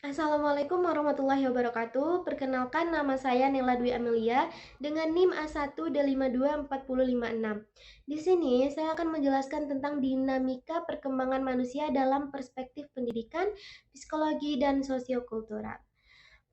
Assalamualaikum warahmatullahi wabarakatuh. Perkenalkan, nama saya Nela Dwi Amelia dengan NIM A1D524056. Di sini saya akan menjelaskan tentang dinamika perkembangan manusia dalam perspektif pendidikan, psikologi, dan sosiokultural.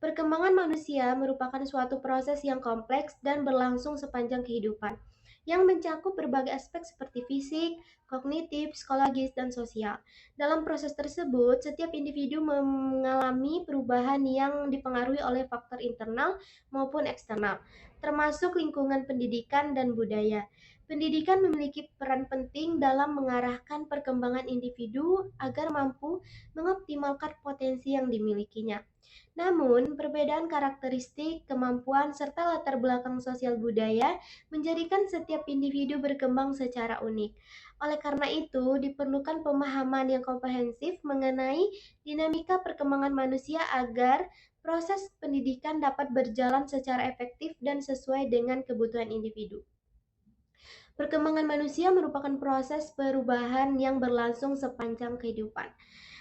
Perkembangan manusia merupakan suatu proses yang kompleks dan berlangsung sepanjang kehidupan, yang mencakup berbagai aspek seperti fisik, kognitif, psikologis, dan sosial. Dalam proses tersebut, setiap individu mengalami perubahan yang dipengaruhi oleh faktor internal maupun eksternal, termasuk lingkungan pendidikan dan budaya. Pendidikan memiliki peran penting dalam mengarahkan perkembangan individu agar mampu mengoptimalkan potensi yang dimilikinya. Namun, perbedaan karakteristik, kemampuan, serta latar belakang sosial budaya menjadikan setiap individu berkembang secara unik. Oleh karena itu, diperlukan pemahaman yang komprehensif mengenai dinamika perkembangan manusia agar proses pendidikan dapat berjalan secara efektif dan sesuai dengan kebutuhan individu. Perkembangan manusia merupakan proses perubahan yang berlangsung sepanjang kehidupan,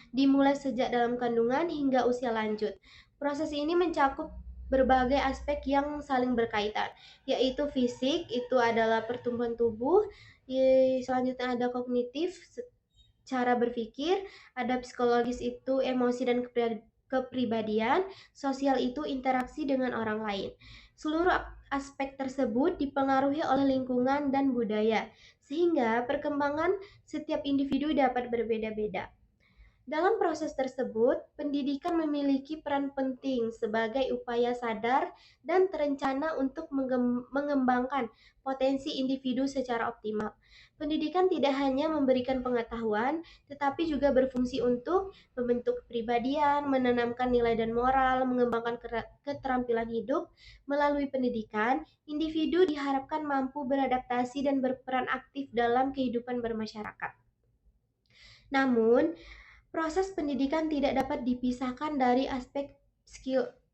dimulai sejak dalam kandungan hingga usia lanjut. Proses ini mencakup berbagai aspek yang saling berkaitan, yaitu fisik, itu adalah pertumbuhan tubuh, selanjutnya ada kognitif, cara berpikir, ada psikologis itu emosi dan kepribadian, sosial itu interaksi dengan orang lain. Seluruh aspek tersebut dipengaruhi oleh lingkungan dan budaya, sehingga perkembangan setiap individu dapat berbeda-beda. Dalam proses tersebut, pendidikan memiliki peran penting sebagai upaya sadar dan terencana untuk mengembangkan potensi individu secara optimal. Pendidikan tidak hanya memberikan pengetahuan, tetapi juga berfungsi untuk membentuk kepribadian, menanamkan nilai dan moral, mengembangkan keterampilan hidup. Melalui pendidikan, individu diharapkan mampu beradaptasi dan berperan aktif dalam kehidupan bermasyarakat. Namun, proses pendidikan tidak dapat dipisahkan dari aspek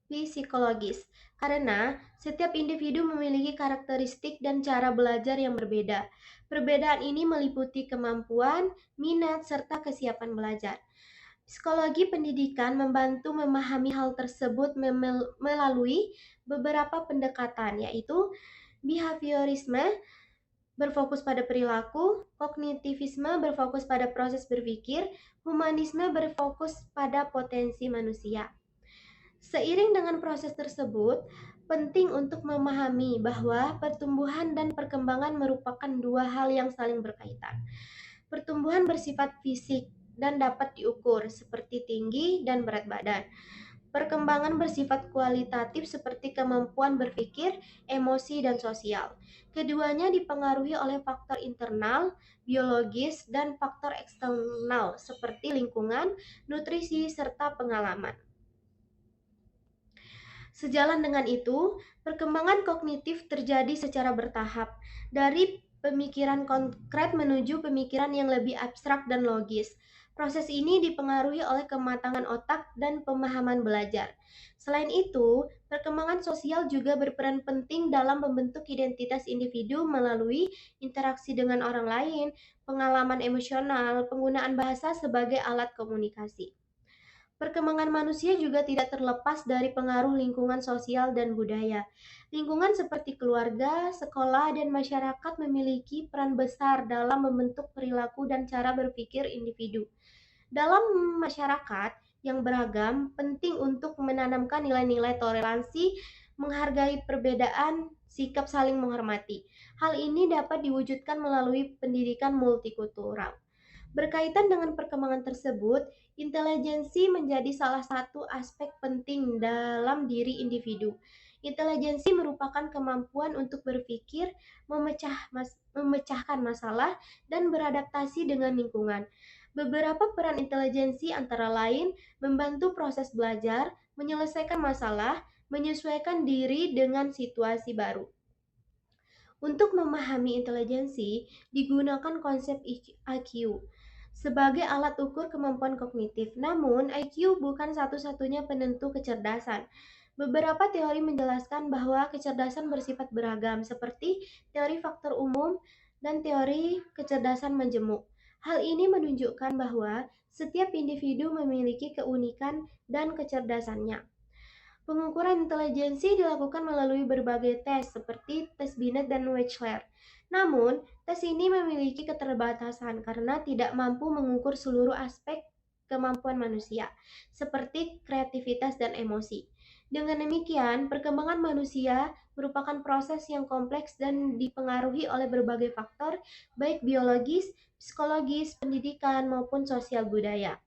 psikologis, karena setiap individu memiliki karakteristik dan cara belajar yang berbeda. Perbedaan ini meliputi kemampuan, minat, serta kesiapan belajar. Psikologi pendidikan membantu memahami hal tersebut melalui beberapa pendekatan, yaitu behaviorisme, berfokus pada perilaku, kognitivisme berfokus pada proses berpikir, humanisme berfokus pada potensi manusia. Seiring dengan proses tersebut, penting untuk memahami bahwa pertumbuhan dan perkembangan merupakan dua hal yang saling berkaitan. Pertumbuhan bersifat fisik dan dapat diukur seperti tinggi dan berat badan. Perkembangan bersifat kualitatif seperti kemampuan berpikir, emosi, dan sosial. Keduanya dipengaruhi oleh faktor internal, biologis, dan faktor eksternal seperti lingkungan, nutrisi, serta pengalaman. Sejalan dengan itu, perkembangan kognitif terjadi secara bertahap, dari pemikiran konkret menuju pemikiran yang lebih abstrak dan logis. Proses ini dipengaruhi oleh kematangan otak dan pemahaman belajar. Selain itu, perkembangan sosial juga berperan penting dalam membentuk identitas individu melalui interaksi dengan orang lain, pengalaman emosional, penggunaan bahasa sebagai alat komunikasi. Perkembangan manusia juga tidak terlepas dari pengaruh lingkungan sosial dan budaya. Lingkungan seperti keluarga, sekolah, dan masyarakat memiliki peran besar dalam membentuk perilaku dan cara berpikir individu. Dalam masyarakat yang beragam, penting untuk menanamkan nilai-nilai toleransi, menghargai perbedaan, sikap saling menghormati. Hal ini dapat diwujudkan melalui pendidikan multikultural. Berkaitan dengan perkembangan tersebut, intelijensi menjadi salah satu aspek penting dalam diri individu. Intelijensi merupakan kemampuan untuk berpikir, memecahkan masalah, dan beradaptasi dengan lingkungan. Beberapa peran intelijensi antara lain membantu proses belajar, menyelesaikan masalah, menyesuaikan diri dengan situasi baru. Untuk memahami intelijensi, digunakan konsep IQ sebagai alat ukur kemampuan kognitif. Namun, IQ bukan satu-satunya penentu kecerdasan. Beberapa teori menjelaskan bahwa kecerdasan bersifat beragam, seperti teori faktor umum dan teori kecerdasan majemuk. Hal ini menunjukkan bahwa setiap individu memiliki keunikan dan kecerdasannya. Pengukuran intelijensi dilakukan melalui berbagai tes seperti tes Binet dan Wechsler. Namun, tes ini memiliki keterbatasan karena tidak mampu mengukur seluruh aspek kemampuan manusia, seperti kreativitas dan emosi. Dengan demikian, perkembangan manusia merupakan proses yang kompleks dan dipengaruhi oleh berbagai faktor, baik biologis, psikologis, pendidikan, maupun sosial budaya.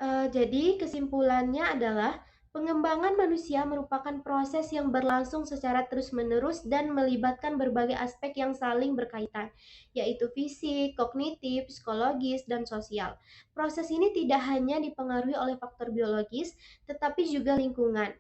Jadi kesimpulannya adalah pengembangan manusia merupakan proses yang berlangsung secara terus-menerus dan melibatkan berbagai aspek yang saling berkaitan, yaitu fisik, kognitif, psikologis, dan sosial. Proses ini tidak hanya dipengaruhi oleh faktor biologis, tetapi juga lingkungan,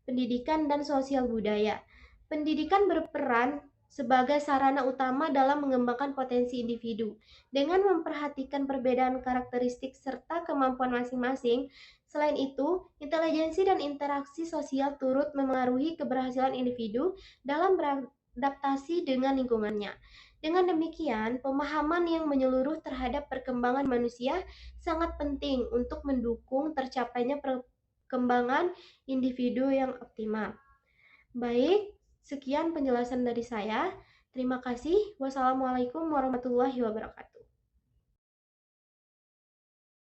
pendidikan, dan sosial budaya. Pendidikan berperan sebagai sarana utama dalam mengembangkan potensi individu. Dengan memperhatikan perbedaan karakteristik serta kemampuan masing-masing, selain itu, intelijensi dan interaksi sosial turut memengaruhi keberhasilan individu dalam beradaptasi dengan lingkungannya. Dengan demikian, pemahaman yang menyeluruh terhadap perkembangan manusia sangat penting untuk mendukung tercapainya perkembangan individu yang optimal. Baik, sekian penjelasan dari saya. Terima kasih. Wassalamualaikum warahmatullahi wabarakatuh.